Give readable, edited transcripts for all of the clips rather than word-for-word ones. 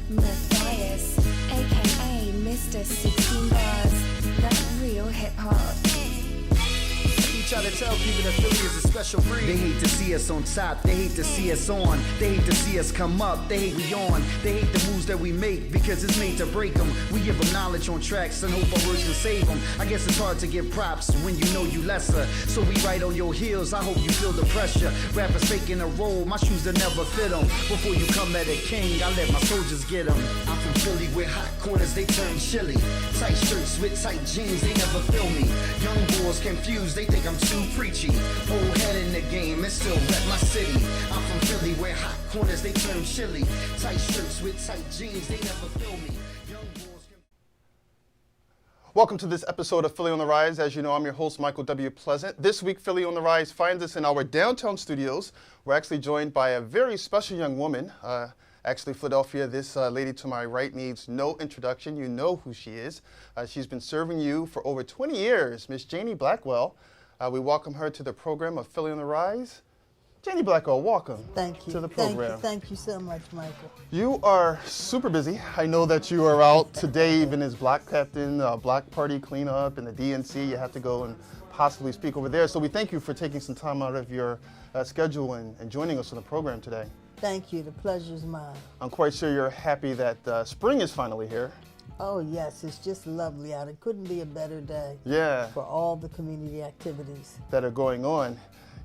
Matthias, aka Mr. 16 Bars, that's real hip hop. Try to tell people that Philly is a special breed. They hate to see us on top, they hate to see us on, they hate to see us come up, they hate we on, they hate the moves that we make because it's made to break them. We give them knowledge on tracks and hope our words can save them. I guess it's hard to give props when you know you lesser, so we right on your heels, I hope you feel the pressure. Rappers faking a role, my shoes that never fit them. Before you come at a king, I let my soldiers get them. I'm from Philly where hot corners they turn chilly. Tight shirts with tight jeans, they never feel me. Young boys confused, they think I'm too preachy. Old head in the game and still rep my city. I'm from Philly where hot corners they turn chilly. Tight shirts with tight jeans, they never feel me. Young boys can... Welcome to this episode of Philly on the Rise. As you know, I'm your host, Michael W. Pleasant. This week, Philly on the Rise finds us in our downtown studios. We're actually joined by a very special young woman. Actually, Philadelphia, this lady to my right needs no introduction. You know who she is. She's been serving you for over 20 years, Miss Jannie Blackwell. We welcome her to the program of Philly on the Rise. Jannie Blackwell, welcome to the program. Thank you so much, Michael. You are super busy. I know that you are out today, even as Black Captain, Black Party cleanup, and the DNC. You have to go and possibly speak over there. So we thank you for taking some time out of your schedule and joining us on the program today. Thank you. The pleasure's mine. I'm quite sure you're happy that spring is finally here. Oh, yes. It's just lovely out. It couldn't be a better day for all the community activities that are going on.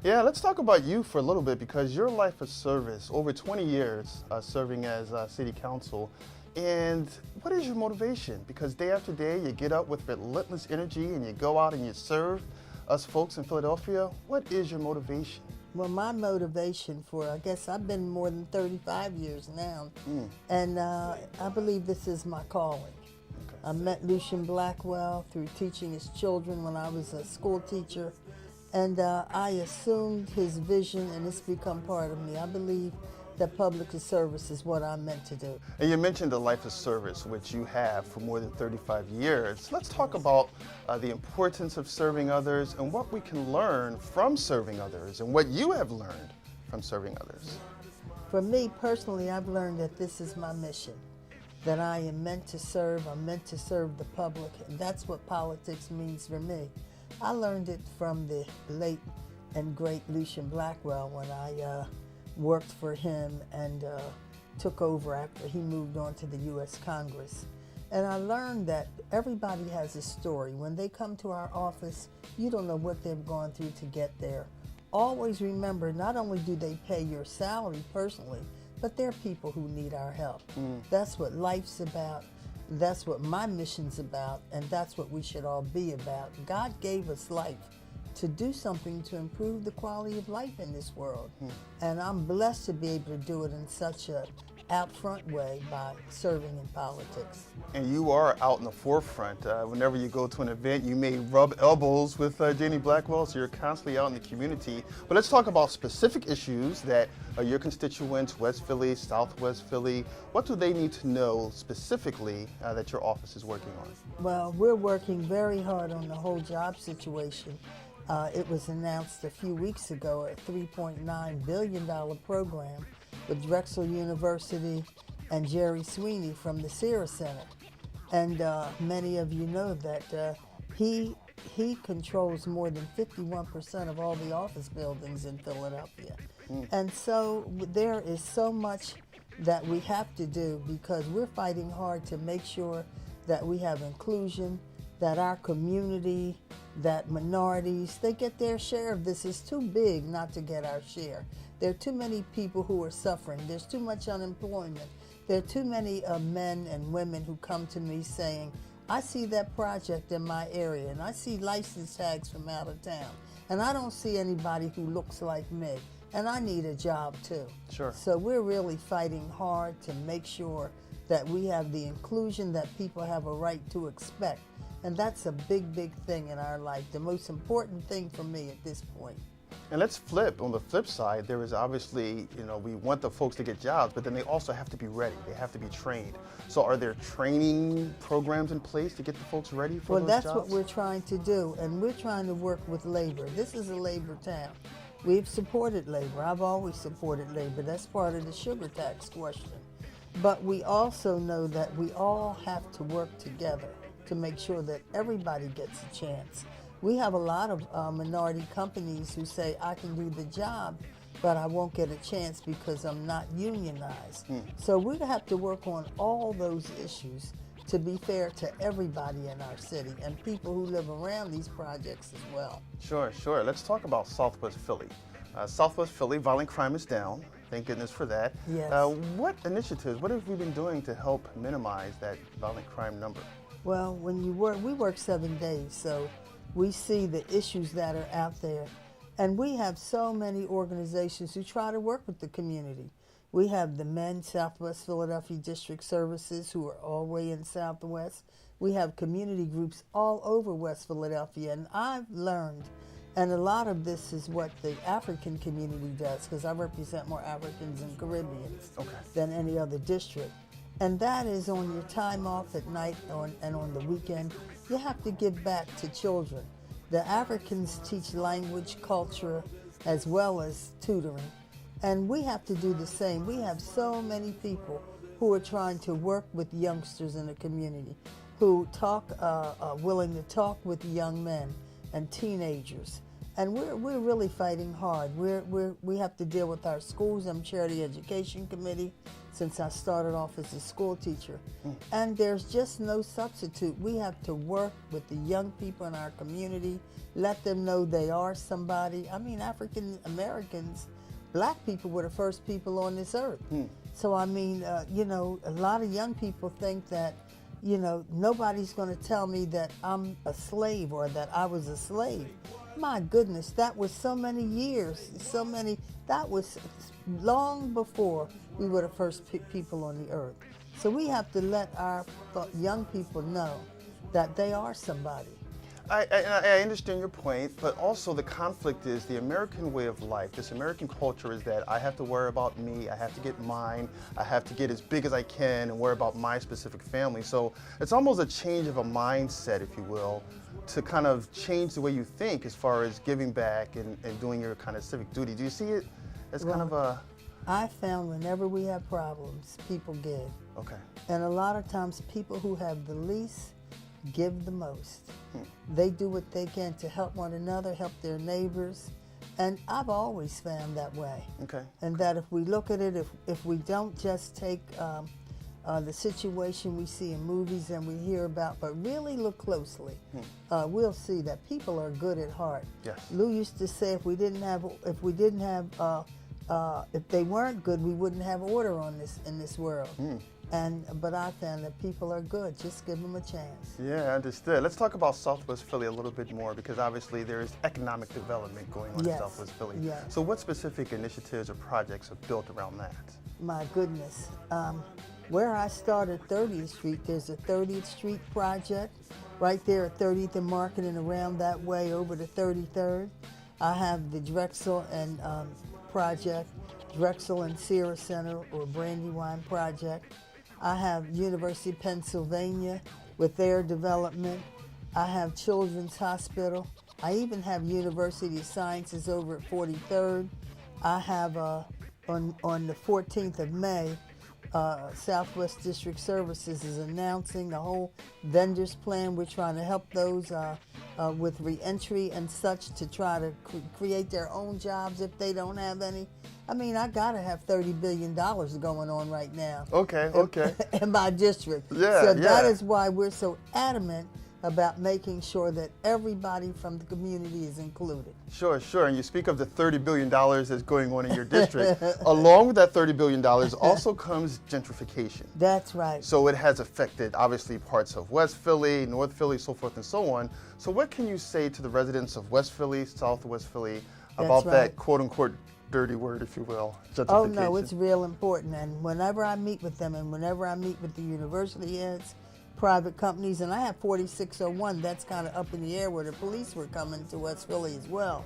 Yeah, let's talk about you for a little bit because your life of service, over 20 years serving as city council. And what is your motivation? Because day after day, you get up with relentless energy and you go out and you serve us folks in Philadelphia. What is your motivation? Well, my motivation I guess I've been more than 35 years now, and I believe this is my calling. Okay. I met Lucian Blackwell through teaching his children when I was a school teacher, and I assumed his vision, and it's become part of me. I believe that public service is what I'm meant to do. And you mentioned the life of service, which you have for more than 35 years. Let's talk about the importance of serving others and what we can learn from serving others and what you have learned from serving others. For me personally, I've learned that this is my mission, that I am meant to serve, I'm meant to serve the public, and that's what politics means for me. I learned it from the late and great Lucian Blackwell when I worked for him and took over after he moved on to the U.S. Congress. And I learned that everybody has a story. When they come to our office, you don't know what they've gone through to get there. Always remember, not only do they pay your salary personally, but they're people who need our help. That's what life's about. That's what my mission's about, and that's what we should all be about. God gave us life to do something to improve the quality of life in this world. And I'm blessed to be able to do it in such a out-front way by serving in politics. And you are out in the forefront. Whenever you go to an event, you may rub elbows with Jannie Blackwell, so you're constantly out in the community. But let's talk about specific issues that your constituents, West Philly, Southwest Philly, what do they need to know specifically that your office is working on? Well, we're working very hard on the whole job situation. It was announced a few weeks ago, a $3.9 billion program with Drexel University and Jerry Sweeney from the Sierra Center. And many of you know that he controls more than 51% of all the office buildings in Philadelphia. And so there is so much that we have to do because we're fighting hard to make sure that we have inclusion, that our community, that minorities, they get their share of this. It's too big not to get our share. There are too many people who are suffering. There's too much unemployment. There are too many men and women who come to me saying, I see that project in my area and I see license tags from out of town and I don't see anybody who looks like me and I need a job too. Sure. So we're really fighting hard to make sure that we have the inclusion that people have a right to expect. And that's a big, big thing in our life, the most important thing for me at this point. And let's flip. On the flip side, there is obviously, we want the folks to get jobs, but then they also have to be ready. They have to be trained. So are there training programs in place to get the folks ready for those jobs? Well, that's what we're trying to do, and we're trying to work with labor. This is a labor town. We've supported labor. I've always supported labor. That's part of the sugar tax question. But we also know that we all have to work together to make sure that everybody gets a chance. We have a lot of minority companies who say, I can do the job, but I won't get a chance because I'm not unionized. So we have to work on all those issues to be fair to everybody in our city and people who live around these projects as well. Sure, sure. Let's talk about Southwest Philly. Southwest Philly, violent crime is down. Thank goodness for that. Yes. What initiatives, what have we been doing to help minimize that violent crime number? Well, when you work, we work 7 days, so we see the issues that are out there. And we have so many organizations who try to work with the community. We have the Men Southwest Philadelphia District Services, who are all the way in Southwest. We have community groups all over West Philadelphia, and I've learned, and a lot of this is what the African community does, because I represent more Africans and Caribbeans than any other district. And that is on your time off at night and on the weekend, you have to give back to children. The Africans teach language, culture, as well as tutoring. And we have to do the same. We have so many people who are trying to work with youngsters in the community, who are willing to talk with young men and teenagers. And we're really fighting hard. We have to deal with our schools. I'm Charity Education Committee since I started off as a school teacher. And there's just no substitute. We have to work with the young people in our community, let them know they are somebody. I mean, African Americans, Black people were the first people on this earth. So I mean, you know, a lot of young people think that, you know, nobody's going to tell me that I'm a slave or that I was a slave. My goodness, that was so many years, that was long before we were the first people on the earth. So we have to let our young people know that they are somebody. I understand your point, but also the conflict is the American way of life. This American culture is that I have to worry about me, I have to get mine, I have to get as big as I can and worry about my specific family. So it's almost a change of a mindset, if you will, to kind of change the way you think as far as giving back and doing your kind of civic duty. Do you see it as kind of a... I found whenever we have problems, people give. Okay. And a lot of times people who have the least give the most. They do what they can to help one another, help their neighbors, and I've always found that way. Okay. And that if we look at it, if we don't just take the situation we see in movies and we hear about, but really look closely, we'll see that people are good at heart. Yes. Lou used to say if they weren't good, we wouldn't have order in this world. But I found that people are good. Just give them a chance. Yeah, understood. Let's talk about Southwest Philly a little bit more, because obviously there is economic development going on in Southwest Philly. Yes. So what specific initiatives or projects are built around that? My goodness. Where I started 30th Street, there's a 30th Street project right there at 30th and Market and around that way over to 33rd. I have the Drexel and project, Drexel and Sierra Center or Brandywine project. I have University of Pennsylvania with their development. I have Children's Hospital. I even have University of Sciences over at 43rd. I have on the 14th of May, Southwest District Services is announcing the whole vendors plan. We're trying to help those with reentry and such to try to create their own jobs if they don't have any. I mean, I gotta have $30 billion going on right now. Okay. In my district. Yeah, so that is why we're so adamant about making sure that everybody from the community is included. Sure. And you speak of the $30 billion that's going on in your district. Along with that $30 billion also comes gentrification. That's right. So it has affected, obviously, parts of West Philly, North Philly, so forth and so on. So what can you say to the residents of West Philly, Southwest Philly, about that quote-unquote dirty word, if you will, gentrification? Oh, no, it's real important. And whenever I meet with them and whenever I meet with the university heads, private companies, and I have 4601, that's kind of up in the air where the police were coming to West Philly as well.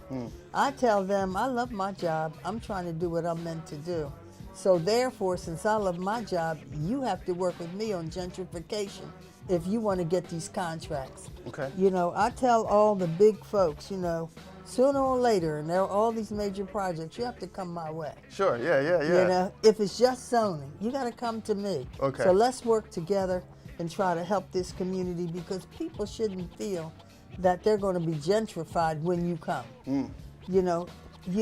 I tell them, I love my job. I'm trying to do what I'm meant to do. So therefore, since I love my job, you have to work with me on gentrification if you want to get these contracts. Okay. You know, I tell all the big folks, you know, sooner or later, and there are all these major projects, you have to come my way. Sure, yeah. You know, if it's just zoning, you got to come to me. Okay. So let's work together and try to help this community, because people shouldn't feel that they're going to be gentrified when you come. You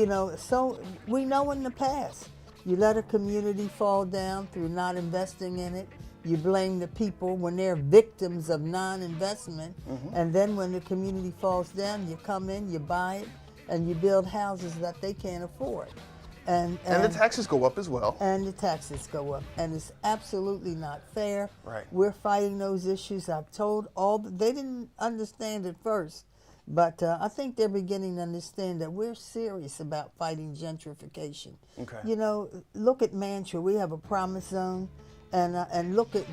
know, so we know in the past, you let a community fall down through not investing in it. You blame the people when they're victims of non-investment, and then when the community falls down, you come in, you buy it, and you build houses that they can't afford. And the taxes go up as well. And the taxes go up, and it's absolutely not fair. Right. We're fighting those issues. I've told they didn't understand at first, but I think they're beginning to understand that we're serious about fighting gentrification. Okay. You know, look at Mantua. We have a promise zone, and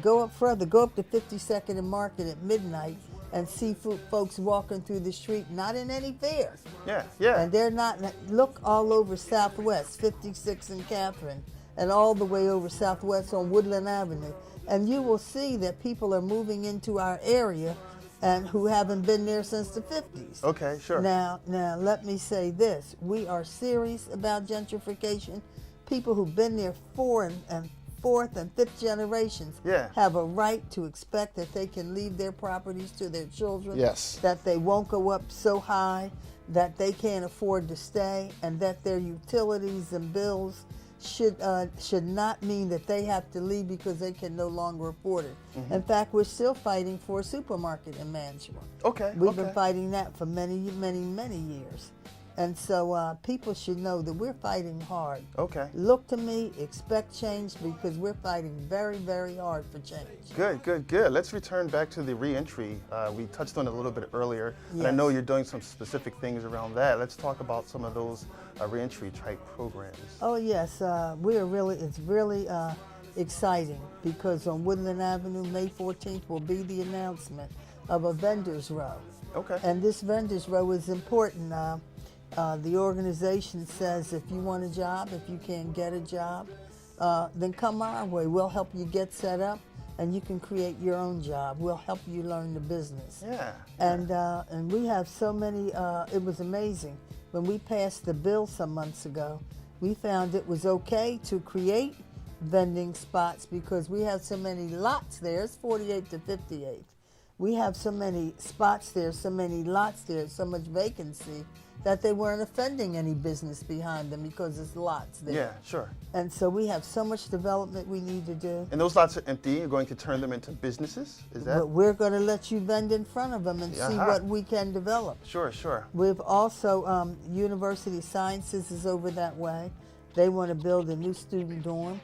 go up further. Go up to 52nd and Market at midnight and see folks walking through the street, not in any fear. Yeah. And they're not, look all over Southwest, 56 and Catherine, and all the way over Southwest on Woodland Avenue. And you will see that people are moving into our area and who haven't been there since the 50s. Okay, sure. Now, let me say this. We are serious about gentrification. People who've been there fourth and fifth generations have a right to expect that they can leave their properties to their children, that they won't go up so high that they can't afford to stay, and that their utilities and bills should not mean that they have to leave because they can no longer afford it. In fact, we're still fighting for a supermarket in Mantua. We've been fighting that for many, many, many years. And so people should know that we're fighting hard. Look to me, expect change, because we're fighting very, very hard for change. Good. Let's return back to the reentry. We touched on it a little bit earlier, and I know you're doing some specific things around that. Let's talk about some of those reentry type programs. Oh yes, it's really exciting, because on Woodland Avenue, May 14th will be the announcement of a vendor's row. And this vendor's row is important. The organization says if you want a job, if you can't get a job, then come our way. We'll help you get set up, and you can create your own job. We'll help you learn the business. And we have so many. It was amazing when we passed the bill some months ago. We found it was okay to create vending spots because we have so many lots there. It's 48 to 58. We have so many spots there, so many lots there, so much vacancy, that they weren't offending any business behind them because it's lots there. And so we have so much development we need to do. And those lots are empty. You're going to turn them into businesses? Is that? But we're going to let you vend in front of them and see what we can develop. Sure. We've also, University Sciences is over that way. They want to build a new student dorm.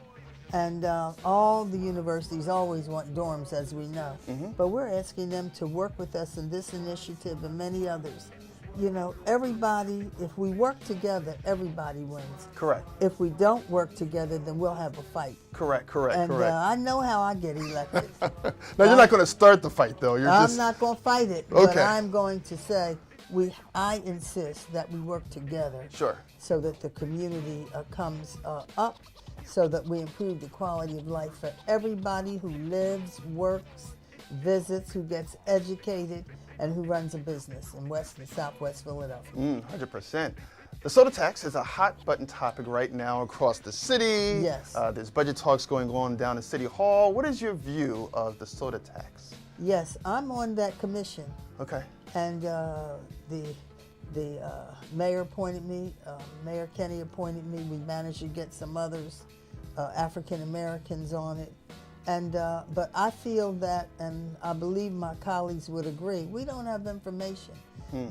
And all the universities always want dorms, as we know. But we're asking them to work with us in this initiative and many others. You know, everybody, if we work together, everybody wins. If we don't work together, then we'll have a fight. Correct. And I know how I get elected. Now, you're not going to start the fight, though. I'm not going to fight it, but I'm going to say I insist that we work together so that the community comes up, so that we improve the quality of life for everybody who lives, works, visits, who gets educated, and who runs a business in West and Southwest Philadelphia. 100%. The soda tax is a hot button topic right now across the city. There's budget talks going on down at City Hall. What is your view of the soda tax? Yes, I'm on that commission. And the mayor appointed me, Mayor Kenny appointed me. We managed to get some others, African Americans on it. And but I feel that, and I believe my colleagues would agree, we don't have information.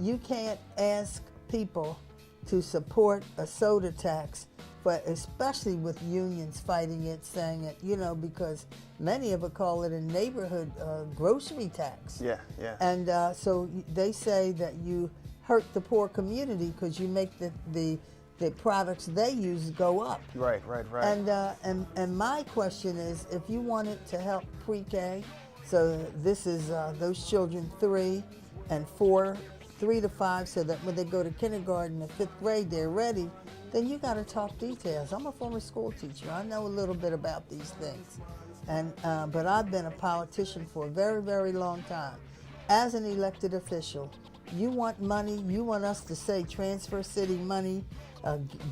You can't ask people to support a soda tax, but especially with unions fighting it, saying it, you know, because many of them call it a neighborhood grocery tax. And so they say that you hurt the poor community because you make the products they use go up. Right. And my question is, if you wanted to help pre-K, so this is those children 3 to 5, so that when they go to kindergarten and 5th grade, they're ready, then you got to talk details. I'm a former school teacher. I know a little bit about these things. And but I've been a politician for a very, very long time. As an elected official, You want money, you want us to say transfer city money,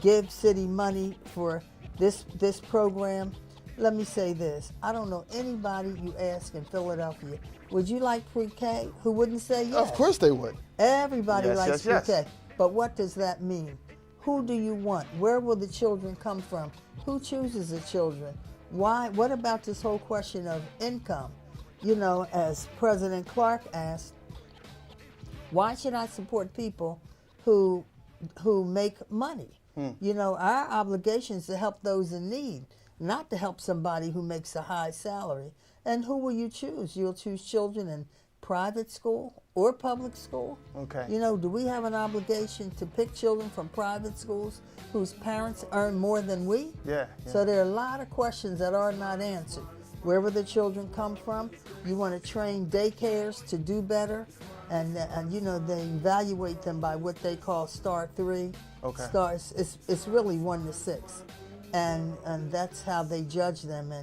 give city money for this program. Let me say this. I don't know anybody you ask in Philadelphia, would you like pre-K? Who wouldn't say yes? Of course they would. Everybody Yes, likes yes, pre-K. yes. But what does that mean? Who do you want? Where will the children come from? Who chooses the children? Why? What about this whole question of income? You know, as President Clark asked, why should I support people who make money? You know, our obligation is to help those in need, not to help somebody who makes a high salary. And who will you choose? You'll choose children in private school or public school? Okay. You know, do we have an obligation to pick children from private schools whose parents earn more than we? Yeah. So there are a lot of questions that are not answered. Where will the children come from? You want to train daycares to do better, and you know, they evaluate them by what they call Star 3. Okay. Stars. It's really 1 to 6, and that's how they judge them.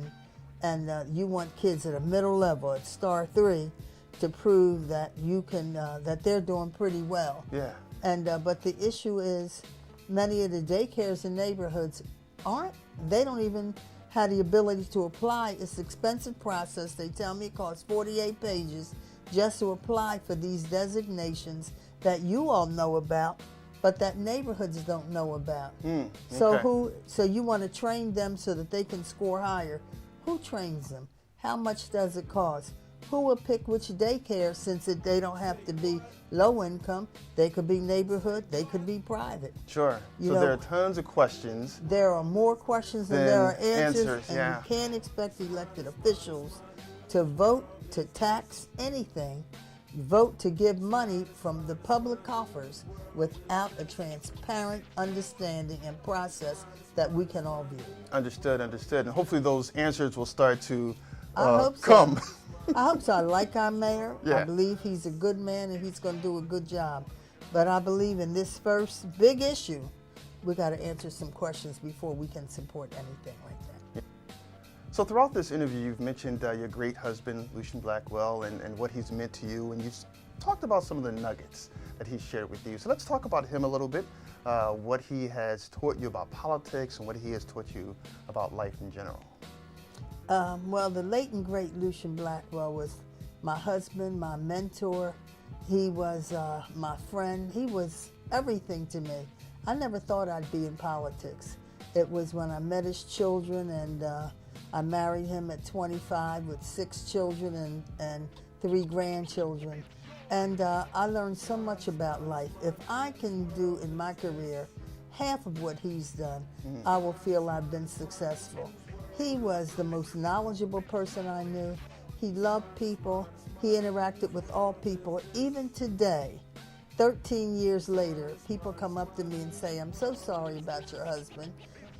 And you want kids at a middle level at Star 3 to prove that you can that they're doing pretty well. Yeah. And but the issue is, many of the daycares in neighborhoods they don't even have the ability to apply. It's an expensive process. They tell me it costs 48 pages just to apply for these designations that you all know about, but that neighborhoods don't know about. Okay. So you want to train them so that they can score higher. Who trains them? How much does it cost? Who will pick which daycare, since they don't have to be low income? They could be neighborhood, they could be private. Sure. You So know, there are tons of questions. There are more questions than there are answers, and yeah. you can't expect elected officials to vote to tax anything, vote to give money from the public coffers without a transparent understanding and process that we can all view. Understood. And hopefully those answers will start to I hope so. come. I hope so. I like our mayor. Yeah. I believe he's a good man and he's going to do a good job. But I believe in this first big issue, we got to answer some questions before we can support anything like that. So throughout this interview, you've mentioned your great husband, Lucian Blackwell, and what he's meant to you, and you've talked about some of the nuggets that he shared with you. So let's talk about him a little bit, what he has taught you about politics and what he has taught you about life in general. Well, the late and great Lucian Blackwell was my husband, my mentor. He was my friend. He was everything to me. I never thought I'd be in politics. It was when I met his children, and I married him at 25 with 6 children and 3 grandchildren. And I learned so much about life. If I can do in my career half of what he's done, I will feel I've been successful. He was the most knowledgeable person I knew. He loved people. He interacted with all people. Even today, 13 years later, people come up to me and say, I'm so sorry about your husband.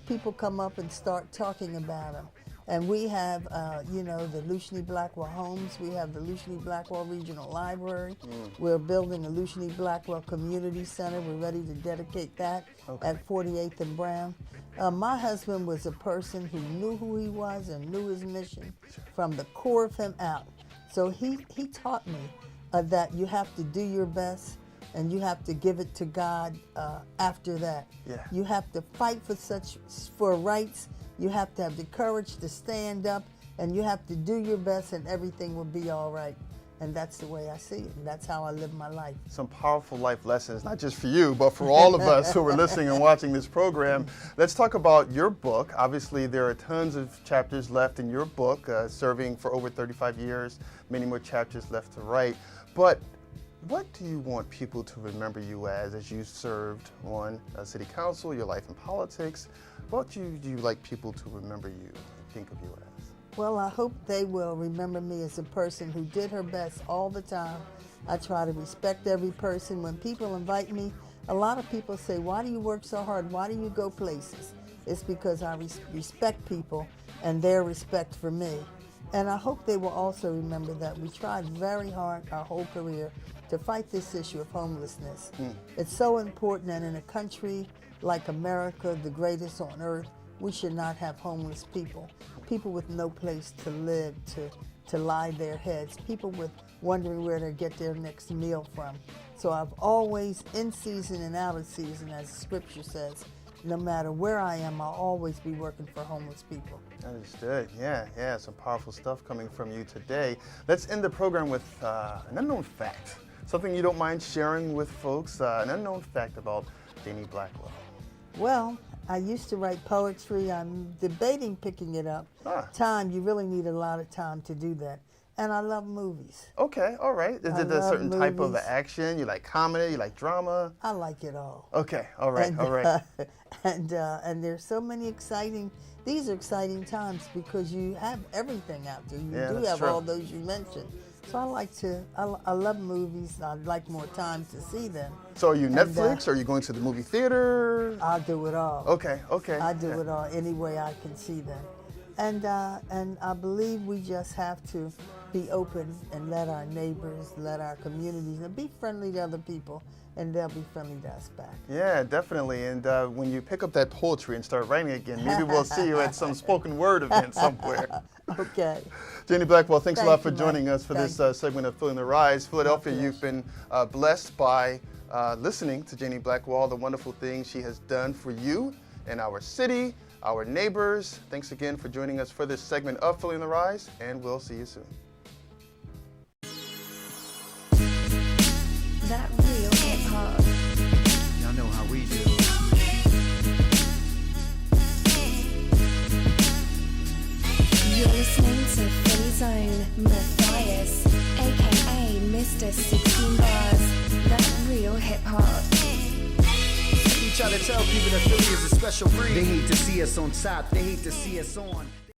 People come up and start talking about him. And we have, you know, the Lucian E. Blackwell homes. We have the Lucian E. Blackwell Regional Library. We're building a Lucian E. Blackwell Community Center. We're ready to dedicate that at 48th and Brown. My husband was a person who knew who he was and knew his mission from the core of him out. So he taught me that you have to do your best and you have to give it to God after that. Yeah. You have to fight for rights. You have to have the courage to stand up, and you have to do your best, and everything will be all right. And that's the way I see it, and that's how I live my life. Some powerful life lessons, not just for you, but for all of us who are listening and watching this program. Let's talk about your book. Obviously, there are tons of chapters left in your book, serving for over 35 years, many more chapters left to write. But what do you want people to remember you as you served on city council, your life in politics? What do you like people to remember you and think of you as? Well, I hope they will remember me as a person who did her best all the time. I try to respect every person. When people invite me, a lot of people say, why do you work so hard? Why do you go places? It's because I respect people and their respect for me. And I hope they will also remember that we tried very hard our whole career to fight this issue of homelessness. It's so important, and in a country like America, the greatest on earth, we should not have homeless people. People with no place to live, to lie their heads. People with wondering where to get their next meal from. So I've always, in season and out of season, as the scripture says, no matter where I am, I'll always be working for homeless people. Understood. Yeah. Some powerful stuff coming from you today. Let's end the program with an unknown fact. Something you don't mind sharing with folks. An unknown fact about Jannie Blackwell. Well, I used to write poetry. I'm debating picking it up. Time, you really need a lot of time to do that. And I love movies. Okay, all right. Is it a certain type of action? You like comedy? You like drama? I like it all. Okay, all right, all right. And there's so many these are exciting times because you have everything out there. You do have true. all those you mentioned. So I love movies. I'd like more time to see them. So are you Netflix? Or are you going to the movie theater? I do it all. Okay. I do it all any way I can see them. And I believe we just have to be open and let our neighbors, let our communities, and be friendly to other people, and they'll be friendly to us back. Yeah, definitely. And when you pick up that poetry and start writing again, maybe we'll see you at some spoken word event somewhere. Okay. Jannie Blackwell, thanks a lot for joining us for this segment of Filling the Rise. Philadelphia, you've been blessed by listening to Jannie Blackwell, the wonderful things she has done for you and our city, our neighbors. Thanks again for joining us for this segment of Filling the Rise, and we'll see you soon. That real hip hop. Y'all know how we do. You're listening to Philly's own Matthias, aka Mr. 16 Bars. That real hip hop. We try to tell people that Philly is a special breed. They hate to see us on top. They hate to see us on.